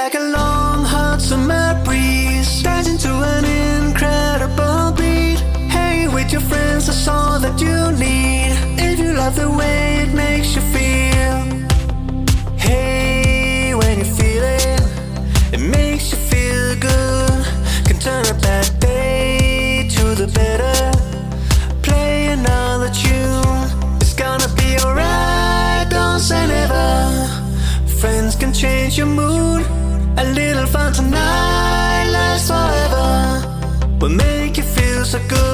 like a long hot summer breeze, dancing to an incredible beat. Hey, with your friends, that's all that you need. If you love the way it makes you feel. Hey, when you feel it, it makes you feel good. Can turn a bad day to the better. Play another tune, it's gonna be alright, don't say never. Friends can change your mood. A little fun tonight lasts forever. Will make you feel so good.